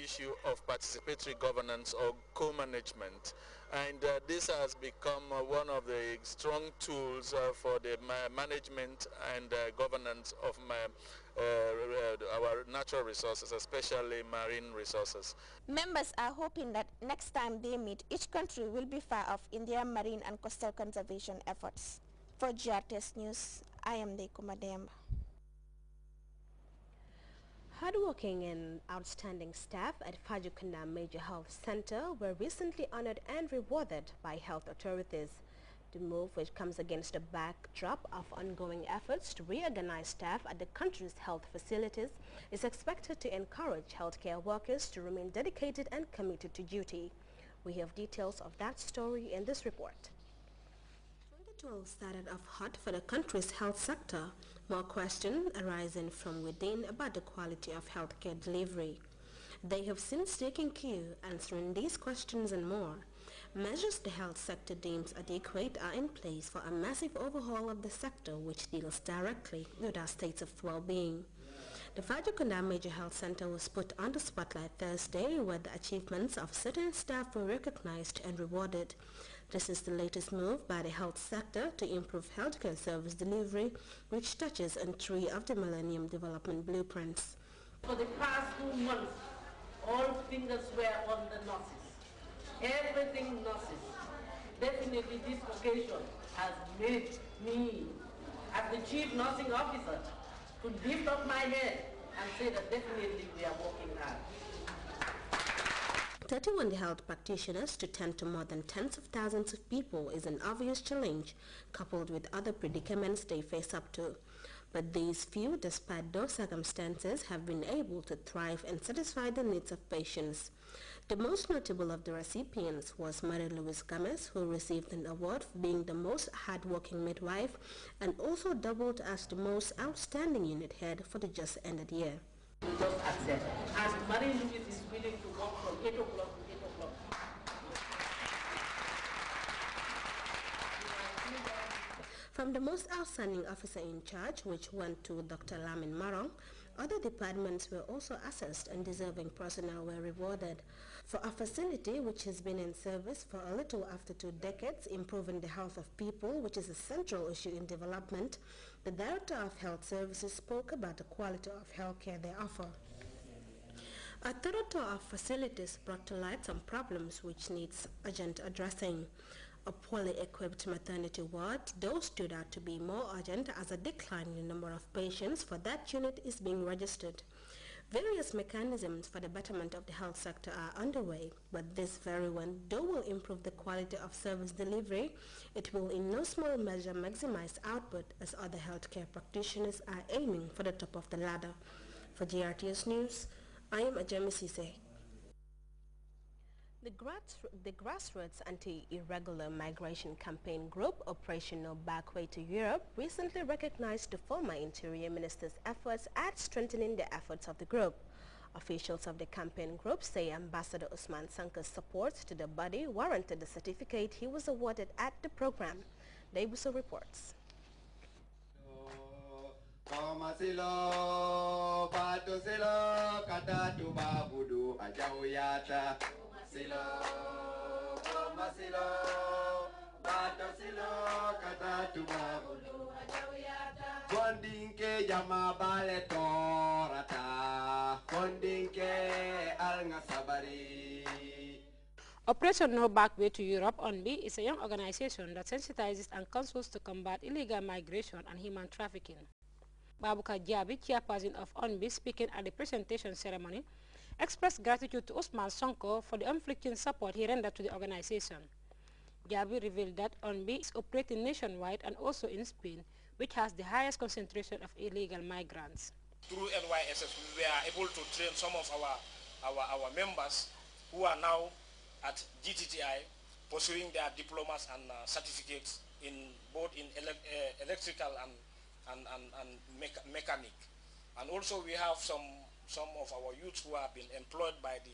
issue of participatory governance or co-management. And this has become one of the strong tools for the management and governance of our natural resources, especially marine resources. Members are hoping that next time they meet, each country will be far off in their marine and coastal conservation efforts. For Grts News, I am Dekuma Demba. Hardworking and outstanding staff at Fajukunda Major Health Center were recently honored and rewarded by health authorities. The move, which comes against the backdrop of ongoing efforts to reorganize staff at the country's health facilities, is expected to encourage healthcare workers to remain dedicated and committed to duty. We have details of that story in this report. 2012 started off hot for the country's health sector, more questions arising from within about the quality of healthcare delivery. They have since taken cue, answering these questions and more. Measures the health sector deems adequate are in place for a massive overhaul of the sector which deals directly with our states of well-being. The Fajukunda Major Health Center was put on the spotlight Thursday, where the achievements of certain staff were recognized and rewarded. This is the latest move by the health sector to improve healthcare service delivery, which touches on 3 of the Millennium Development Blueprints. For the past 2 months, all fingers were on the nurses. Everything nurses. Definitely this occasion has made me, as the chief nursing officer, to lift up my head and say that definitely we are working hard. 31 health practitioners to tend to more than tens of thousands of people is an obvious challenge, coupled with other predicaments they face up to. But these few, despite those circumstances, have been able to thrive and satisfy the needs of patients. The most notable of the recipients was Marie Louise Gomez, who received an award for being the most hardworking midwife and also doubled as the most outstanding unit head for the just ended year. We just accept. And Marie Louise is willing to work from 8 o'clock to 8 o'clock. From the most outstanding officer in charge, which went to Dr. Lamin Marong, other departments were also assessed and deserving personnel were rewarded. For a facility which has been in service for a little after 2 decades, improving the health of people, which is a central issue in development, the Director of Health Services spoke about the quality of healthcare they offer. A thorough tour of facilities brought to light some problems which needs urgent addressing. A poorly equipped maternity ward, those stood out to be more urgent as a decline in the number of patients for that unit is being registered. Various mechanisms for the betterment of the health sector are underway, but this very one, though will improve the quality of service delivery, it will in no small measure maximize output as other healthcare practitioners are aiming for the top of the ladder. For Grts News, I am Ajami Sise. The grassroots anti-irregular migration campaign group, Operational Backway to Europe, recently recognized the former Interior Minister's efforts at strengthening the efforts of the group. Officials of the campaign group say Ambassador Usman Sanka's support to the body warranted the certificate he was awarded at the program. Daibuso reports. Operation No Backway to Europe (ONBI) is a young organization that sensitizes and counsels to combat illegal migration and human trafficking. Babouka Diaby, chairperson of ONBI, speaking at the presentation ceremony, expressed gratitude to Usman Sonko for the unflinching support he rendered to the organization. Diaby revealed that ONBI is operating nationwide and also in Spain, which has the highest concentration of illegal migrants. Through NYSS, we were able to train some of our members who are now at GTTI pursuing their diplomas and certificates in both in electrical and mechanic. And also we have some of our youths who have been employed by the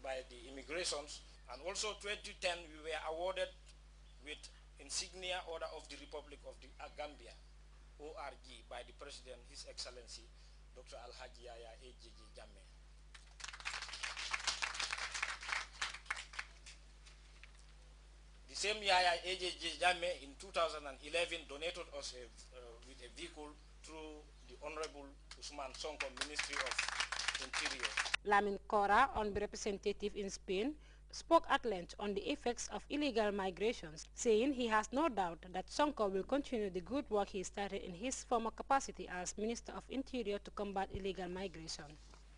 by the immigrations. And also 2010 we were awarded with Insignia Order of the Republic of the Gambia, ORG, by the President, His Excellency Dr. Alhaji Yaya AJJ Jammeh. same Yaya AJ Jame in 2011 donated us with a vehicle through the Honorable Usman Sonko, Ministry of Interior. Lamin Cora, ONB representative in Spain, spoke at length on the effects of illegal migrations, saying he has no doubt that Sonko will continue the good work he started in his former capacity as Minister of Interior to combat illegal migration.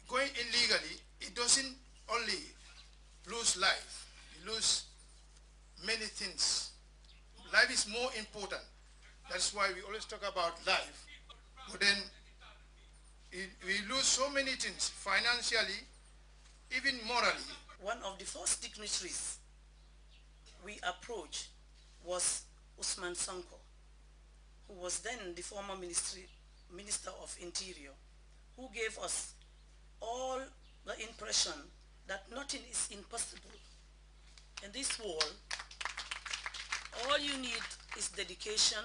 Going illegally, it doesn't only lose life, it lose many things. Life is more important. That's why we always talk about life. But then we lose so many things, financially, even morally. One of the first dignitaries we approached was Usman Sonko, who was then the former Minister of Interior, who gave us all the impression that nothing is impossible. In this world, all you need is dedication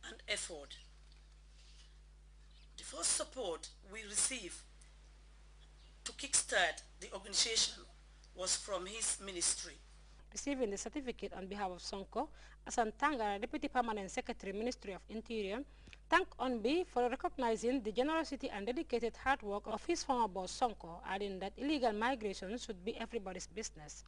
and effort. The first support we received to kickstart the organization was from his ministry. Receiving the certificate on behalf of Sonko, Asan Tangara, Deputy Permanent Secretary, Ministry of Interior, thanked ONB for recognizing the generosity and dedicated hard work of his former boss Sonko, adding that illegal migration should be everybody's business.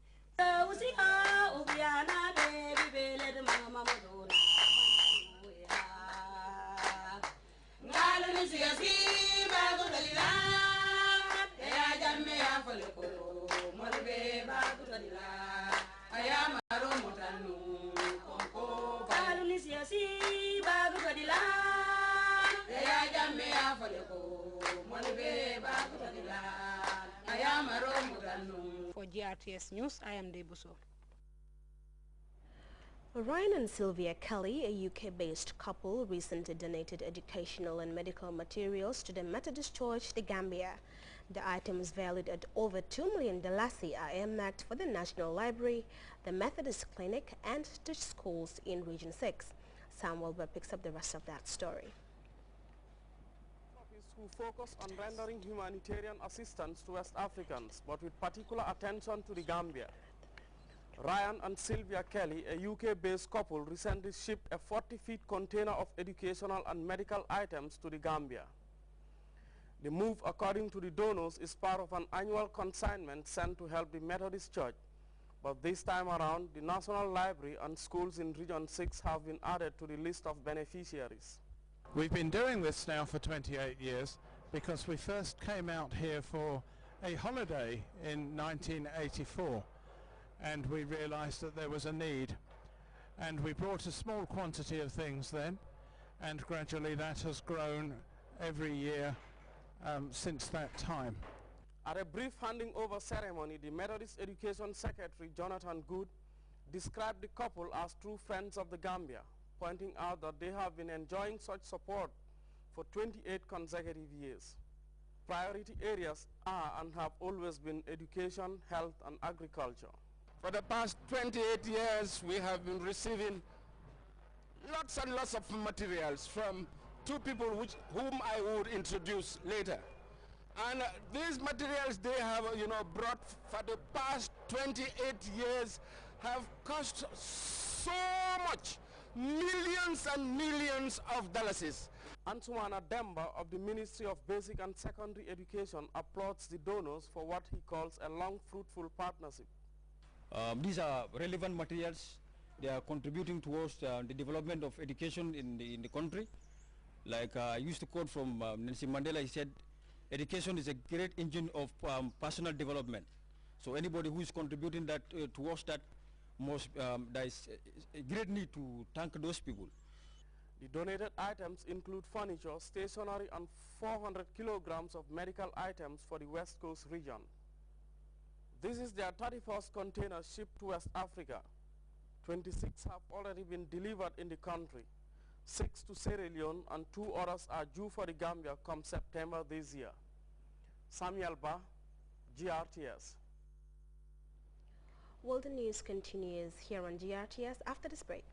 For GRTS News, I am Debuso. Ryan and Sylvia Kelly, a UK-based couple, recently donated educational and medical materials to the Methodist Church, the Gambia. The items valued at over $2 million are earmarked for the National Library, the Methodist Clinic, and the schools in Region 6. Samuel Webb picks up the rest of that story. Who focus on rendering humanitarian assistance to West Africans, but with particular attention to the Gambia. Ryan and Sylvia Kelly, a UK-based couple, recently shipped a 40-feet container of educational and medical items to the Gambia. The move, according to the donors, is part of an annual consignment sent to help the Methodist Church. But this time around, the National Library and schools in Region 6 have been added to the list of beneficiaries. We've been doing this now for 28 years because we first came out here for a holiday in 1984 and we realized that there was a need, and we brought a small quantity of things then, and gradually that has grown every year since that time. At a brief handing over ceremony, the Methodist Education Secretary Jonathan Good described the couple as true friends of the Gambia, pointing out that they have been enjoying such support for 28 consecutive years. Priority areas are and have always been education, health, and agriculture. For the past 28 years, we have been receiving lots and lots of materials from two people whom I would introduce later. And these materials they have, brought for the past 28 years have cost so much, millions and millions of dollars. Antoine Demba of the Ministry of Basic and Secondary Education applauds the donors for what he calls a long, fruitful partnership. These are relevant materials. They are contributing towards the development of education in the country. Like I used to quote from Nelson Mandela, he said, education is a great engine of personal development. So anybody who is contributing that towards that, there is a great need to thank those people. The donated items include furniture, stationery, and 400 kilograms of medical items for the West Coast region. This is their 31st container shipped to West Africa. 26 have already been delivered in the country, 6 to Sierra Leone, and 2 others are due for the Gambia come September this year. Samuel Ba, GRTS. World News continues here on GRTS after this break.